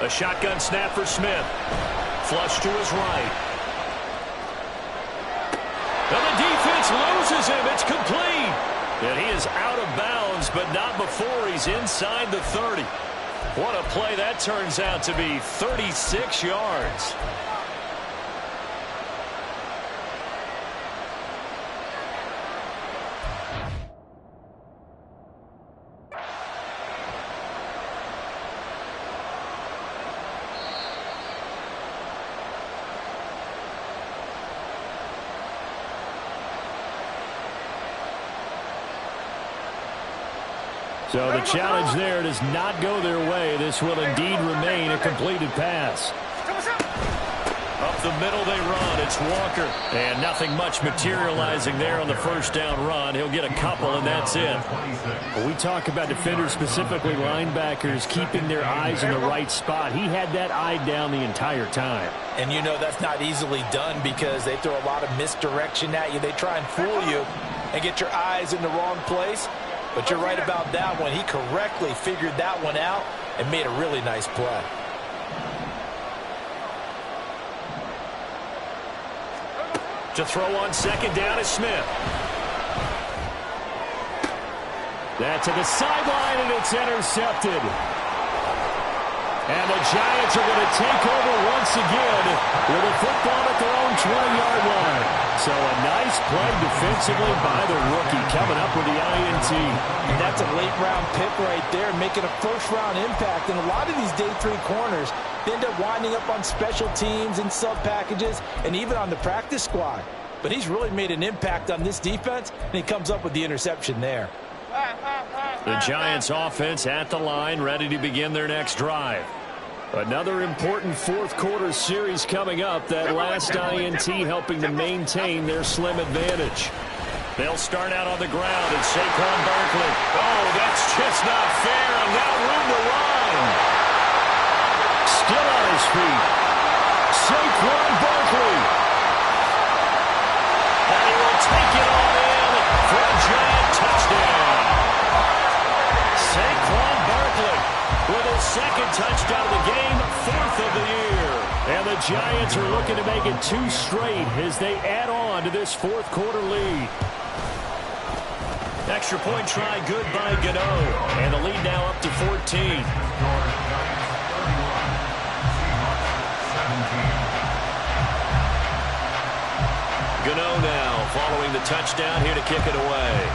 Speaker 2: A shotgun snap for Smith. Flush to his right. And the defense loses him. It's complete. And he is out of bounds, but not before he's inside the 30. What a play that turns out to be. 36 yards. So the challenge there does not go their way. This will indeed remain a completed pass. Up the middle they run. It's Walker. And nothing much materializing there on the first down run. He'll get a couple, and that's it.
Speaker 6: When we talk about defenders, specifically linebackers, keeping their eyes in the right spot. He had that eye down the entire time.
Speaker 7: And you know that's not easily done because they throw a lot of misdirection at you. They try and fool you and get your eyes in the wrong place. But you're right about that one. He correctly figured that one out and made a really nice play.
Speaker 2: To throw on second down is Smith. That to the sideline, and it's intercepted. And the Giants are going to take over once again with a football at their own 20-yard line. So a nice play defensively by the rookie, coming up with the INT.
Speaker 7: And that's a late-round pick right there, making a first-round impact. And a lot of these day 3 corners end up winding up on special teams and sub-packages and even on the practice squad. But he's really made an impact on this defense, and he comes up with the interception there.
Speaker 2: The Giants offense at the line, ready to begin their next drive. Another important fourth-quarter series coming up. That last INT helping to maintain their slim advantage. They'll start out on the ground, and Saquon Barkley. Oh, that's just not fair, and now room to run. Still on his feet. Saquon Barkley. And he will take it all in for a Giant touchdown. Saquon Barkley with his second touchdown of the game, 4th of the year. And the Giants are looking to make it 2 straight as they add on to this fourth-quarter lead. Extra point try good by Gano. And the lead now up to 14. Gano now following the touchdown, here to kick it away.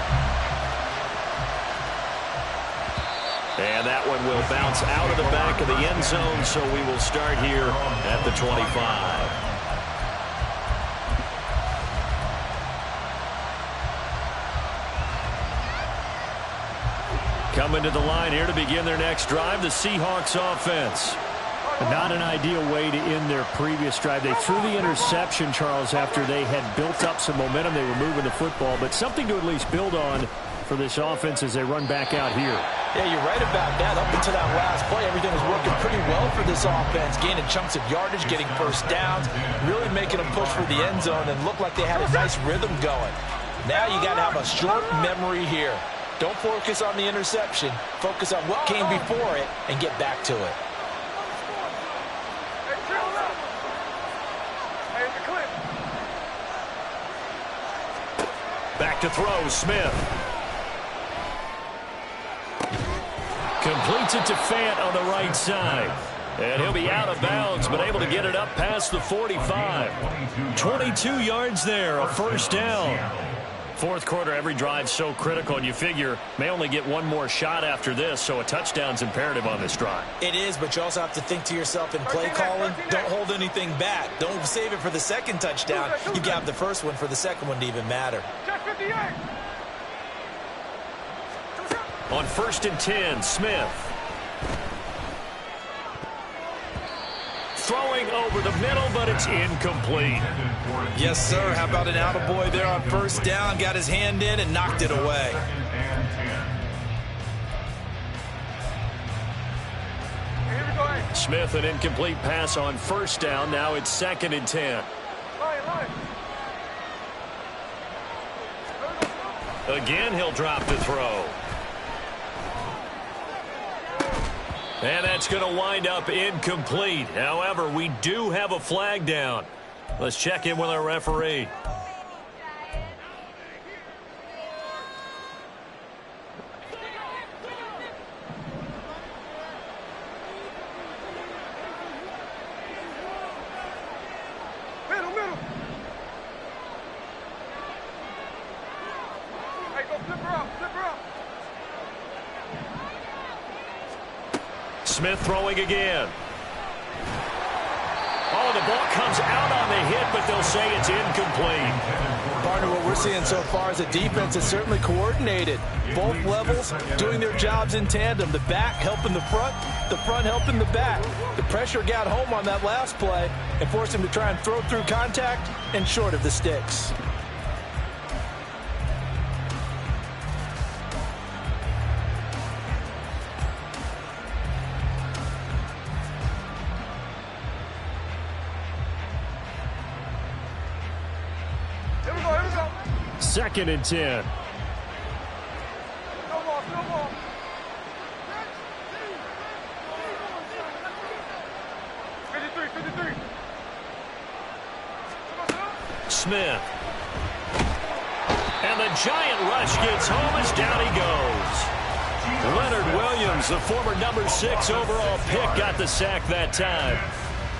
Speaker 2: And that one will bounce out of the back of the end zone, so we will start here at the 25. Coming to the line here to begin their next drive, the Seahawks offense.
Speaker 6: Not an ideal way to end their previous drive. They threw the interception, Charles, after they had built up some momentum. They were moving the football, but something to at least build on for this offense as they run back out here.
Speaker 7: Yeah, you're right about that. Up until that last play, everything was working pretty well for this offense, gaining chunks of yardage, getting first downs, really making a push for the end zone, and looked like they had a nice rhythm going. Now you got to have a short memory here. Don't focus on the interception. Focus on what came before it and get back to it.
Speaker 2: Back to throw, Smith. Completes it to Fant on the right side. And he'll be out of bounds, but able to get it up past the 45. 22 yards there, a first down. Fourth quarter, every drive so critical, and you figure may only get one more shot after this, so a touchdown's imperative on this drive.
Speaker 7: It is, but you also have to think to yourself in play calling, don't hold anything back. Don't save it for the second touchdown. You got the first one for the second one to even matter.
Speaker 2: On 1st and 10, Smith. Throwing over the middle, but it's incomplete.
Speaker 7: Yes, sir. How about an attaboy there on first down? Got his hand in and knocked it away.
Speaker 2: Smith, an incomplete pass on first down. Now it's 2nd and 10. Again, he'll drop the throw. And that's going to wind up incomplete. However, we do have a flag down. Let's check in with our referee.
Speaker 5: Middle. Hey, go flip her up.
Speaker 2: Smith throwing again. Oh, the ball comes out on the hit, but they'll say it's incomplete.
Speaker 7: Partner, what we're seeing so far is the defense is certainly coordinated. Both levels doing their jobs in tandem. The back helping the front helping the back. The pressure got home on that last play and forced him to try and throw through contact and short of the sticks.
Speaker 5: Here we go.
Speaker 2: 2nd and 10.
Speaker 5: No more.
Speaker 2: Smith. And the giant rush gets home as down he goes. Leonard Williams, the former number 6 overall pick, got the sack that time.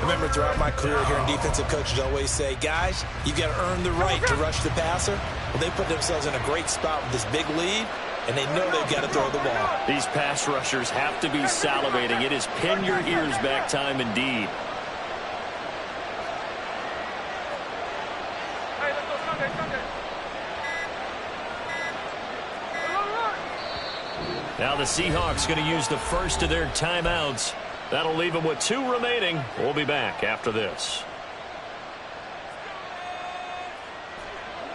Speaker 7: Remember, throughout my career here in defensive coaches always say, guys, you got to earn the right to rush the passer. Well, they put themselves in a great spot with this big lead, and they know they've got to throw the ball.
Speaker 6: These pass rushers have to be salivating. It is pin your ears back time indeed. Now the Seahawks going to use the first of their timeouts. That'll leave them with 2 remaining. We'll be back after this.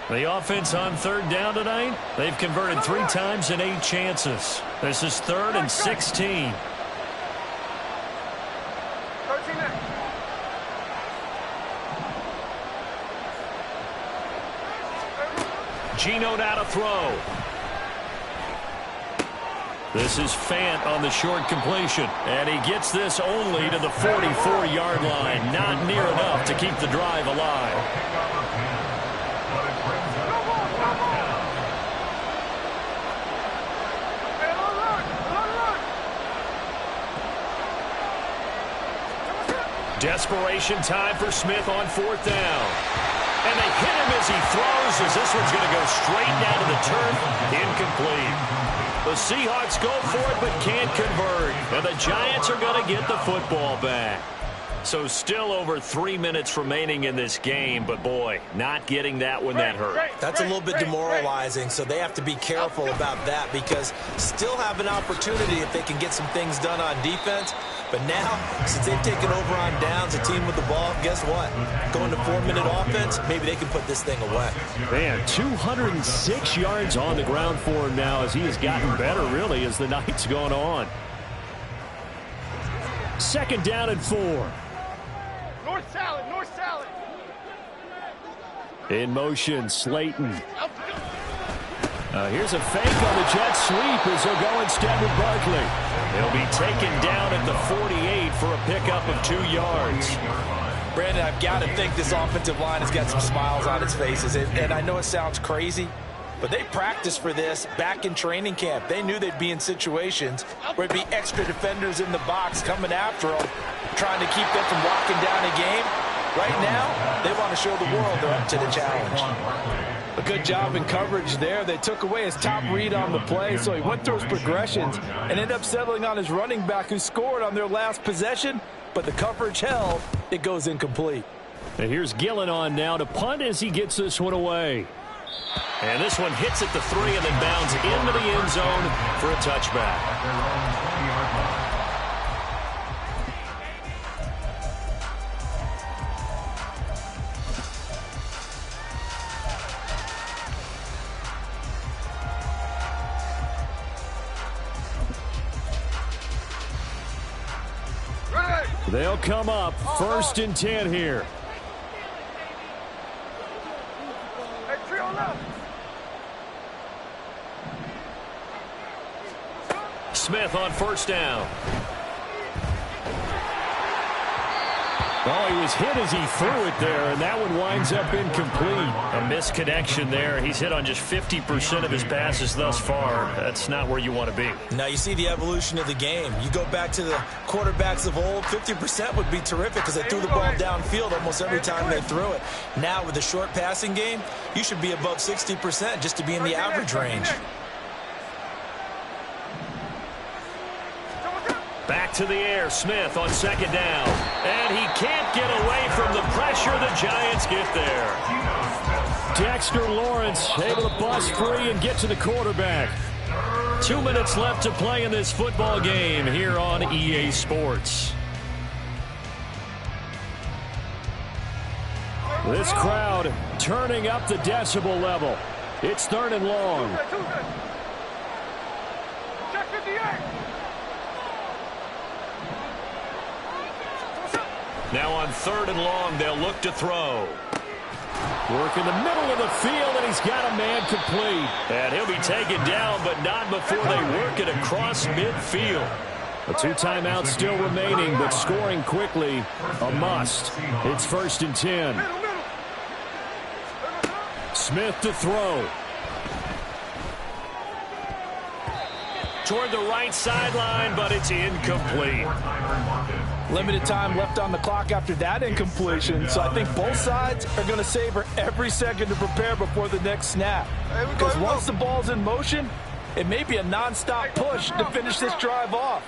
Speaker 6: The offense on 3rd down tonight, they've converted 3 times in 8 chances. This is 3rd and 16. Geno now to throw. This is Fant on the short completion. And he gets this only to the 44-yard line. Not near enough to keep the drive alive. Desperation time for Smith on 4th down. And they hit him as he throws, as this one's going to go straight down to the turf. Incomplete. The Seahawks go for it but can't convert. And the Giants are going to get the football back. So still over 3 minutes remaining in this game, but boy, not getting that one that hurt.
Speaker 7: That's a little bit demoralizing, so they have to be careful about that because still have an opportunity if they can get some things done on defense. But now, since they've taken over on downs, a team with the ball, guess what? Going to 4-minute offense, maybe they can put this thing away.
Speaker 6: Man, 206 yards on the ground for him now as he has gotten better, really, as the night's gone on. 2nd down and 4.
Speaker 5: North salad, north salad.
Speaker 6: In motion, Slayton. Here's a fake on the jet sweep as they'll go instead with Barkley. He'll be taken down at the 48 for a pickup of 2 yards.
Speaker 7: Brandon, I've got to think this offensive line has got some smiles on its faces. And I know it sounds crazy, but they practiced for this back in training camp. They knew they'd be in situations where it'd be extra defenders in the box coming after them, trying to keep them from locking down a game. Right now, they want to show the world they're up to the challenge. A good job in coverage there. They took away his top read on the play, so he went through his progressions and ended up settling on his running back who scored on their last possession, but the coverage held. It goes incomplete.
Speaker 6: And here's Gillen on now to punt as he gets this one away.
Speaker 2: And this one hits at the 3 and then bounds into the end zone for a touchback.
Speaker 6: They'll come up 1st and 10 here.
Speaker 5: Hey, trio left.
Speaker 2: Smith on 1st down.
Speaker 6: Oh, he was hit as he threw it there, and that one winds up incomplete.
Speaker 2: A misconnection there. He's hit on just 50% of his passes thus far. That's not where you want to be.
Speaker 7: Now you see the evolution of the game. You go back to the quarterbacks of old, 50% would be terrific because they threw the ball downfield almost every time they threw it. Now with the short passing game, you should be above 60% just to be in the average range.
Speaker 2: Back to the air, Smith on 2nd down. And he can't get away from the pressure. The Giants get there.
Speaker 6: Dexter Lawrence able to bust free and get to the quarterback. 2 minutes left to play in this football game here on EA Sports. This crowd turning up the decibel level. It's 3rd and long.
Speaker 5: Check 58.
Speaker 2: Now on 3rd and long, they'll look to throw.
Speaker 6: Work in the middle of the field, and he's got a man complete.
Speaker 2: And he'll be taken down, but not before they work it across midfield.
Speaker 6: The 2 timeouts still remaining, but scoring quickly, a must. It's 1st and 10. Smith to throw. Toward the right sideline, but it's incomplete.
Speaker 3: Limited time left on the clock after that incompletion, so I think both sides are going to savor every second to prepare before the next snap. Because once the ball's in motion, it may be a nonstop push to finish this drive off.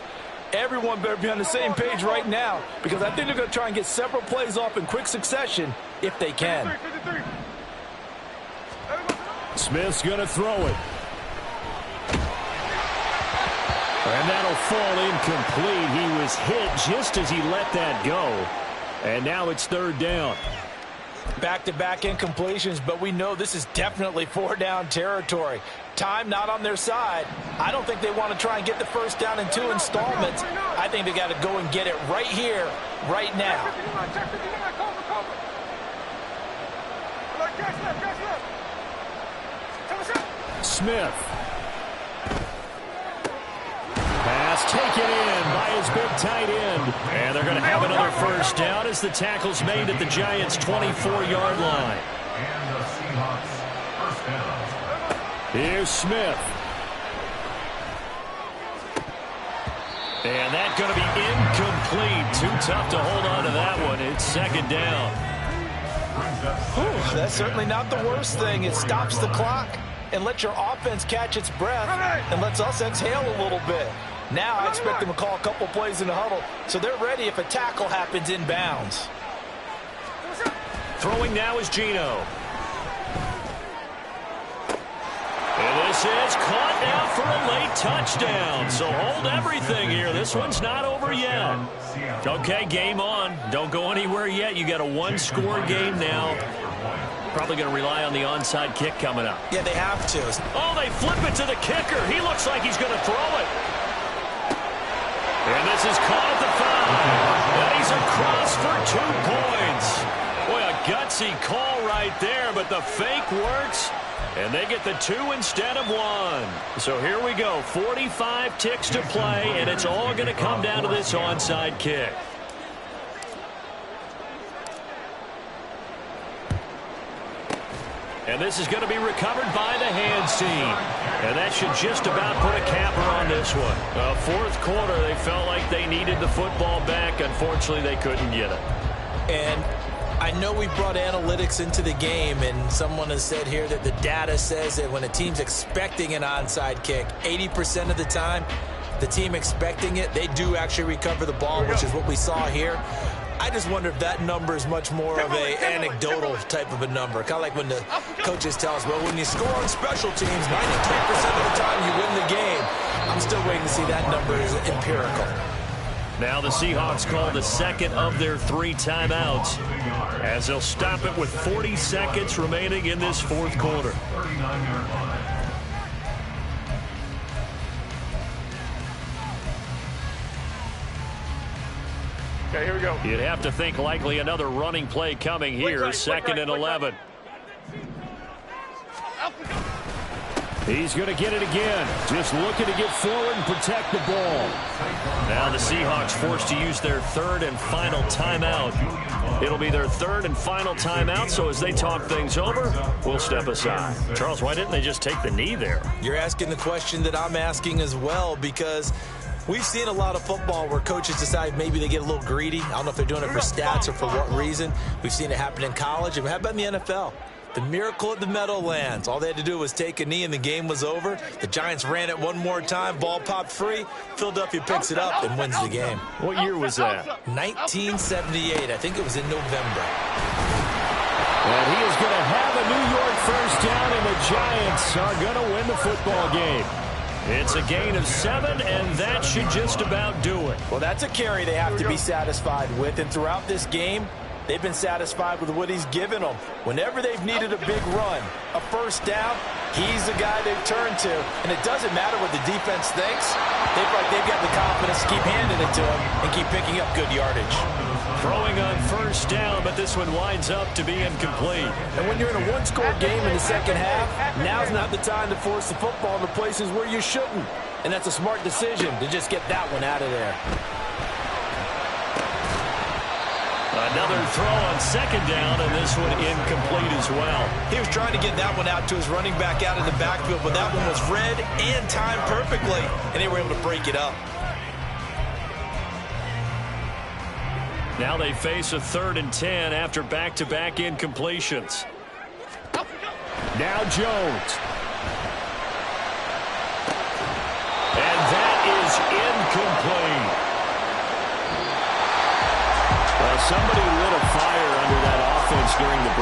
Speaker 3: Everyone better be on the same page right now, because I think they're going to try and get several plays off in quick succession if they can.
Speaker 6: Smith's going to throw it. And that'll fall incomplete. He was hit just as he let that go. And now it's third down.
Speaker 3: Back-to-back incompletions, but we know this is definitely four-down territory. Time not on their side. I don't think they want to try and get the first down in 2 installments. I think they got to go and get it right here, right now.
Speaker 6: Smith. Pass taken in by his big tight end. And they're going to have another first down as the tackle's made at the Giants' 24-yard line.
Speaker 4: And the Seahawks first down.
Speaker 6: Here's Smith. And that's going to be incomplete. Too tough to hold on to that one. It's second down.
Speaker 3: Whew, that's certainly not the worst thing. It stops the clock and lets your offense catch its breath and lets us exhale a little bit. Now I expect them to call a couple plays in the huddle so they're ready if a tackle happens inbounds.
Speaker 6: Throwing now is Geno. And this is caught now for a late touchdown. So hold everything here. This one's not over yet. Okay, game on. Don't go anywhere yet. You got a one-score game now. Probably going to rely on the onside kick coming up.
Speaker 3: Yeah, they have to.
Speaker 6: Oh, they flip it to the kicker. He looks like he's going to throw it. And this is caught at the 5. And he's across for 2 points. Boy, a gutsy call right there, but the fake works. And they get the 2 instead of 1. So here we go. 45 ticks to play, and it's all going to come down to this onside kick. And this is going to be recovered by the hands team. And that should just about put a capper on this one. Fourth quarter, they felt like they needed the football back. Unfortunately, they couldn't get it.
Speaker 3: And I know we brought analytics into the game, and someone has said here that the data says that when a team's expecting an onside kick, 80% of the time, the team expecting it, they do actually recover the ball, which is what we saw here. I just wonder if that number is much more of a anecdotal type of a number. Kind of like when the coaches tell us, well, when you score on special teams, 93% of the time you win the game. I'm still waiting to see that number is empirical.
Speaker 6: Now the Seahawks call the second of their 3 timeouts as they'll stop it with 40 seconds remaining in this fourth quarter.
Speaker 4: 39-yard line.
Speaker 5: Okay, here we go.
Speaker 6: You'd have to think likely another running play coming here, second and 11. He's going to get it again. Just looking to get forward and protect the ball. Now the Seahawks forced to use their 3rd and final timeout. It'll be their 3rd and final timeout, so as they talk things over, we'll step aside. Charles, why didn't they just take the knee there?
Speaker 3: You're asking the question that I'm asking as well, because we've seen a lot of football where coaches decide maybe they get a little greedy. I don't know if they're doing it for stats or for what reason. We've seen it happen in college, and how about in the NFL? The miracle at the Meadowlands. All they had to do was take a knee and the game was over. The Giants ran it one more time. Ball popped free. Philadelphia picks it up and wins the game.
Speaker 6: What year was that?
Speaker 3: 1978. I think it was in November.
Speaker 6: And he is going to have a New York first down, and the Giants are going to win the football game. It's a gain of 7, and that should just about do it.
Speaker 3: Well, that's a carry they have to be satisfied with. And throughout this game, they've been satisfied with what he's given them. Whenever they've needed a big run, a first down, he's the guy they've turned to. And it doesn't matter what the defense thinks. They feel like they've got the confidence to keep handing it to him and keep picking up good yardage.
Speaker 6: Throwing on first down, but this one winds up to be incomplete.
Speaker 3: And when you're in a one-score game in the second half, now's not the time to force the football into places where you shouldn't. And that's a smart decision to just get that one out of there.
Speaker 2: Another throw on second down, and this one incomplete as well.
Speaker 7: He was trying to get that one out to his running back out in the backfield, but that one was read and timed perfectly, and they were able to break it up.
Speaker 2: Now they face a 3rd and 10 after back-to-back incompletions.
Speaker 6: Now Jones.
Speaker 2: And that is incomplete.
Speaker 6: Well, somebody lit a fire under that offense during the break.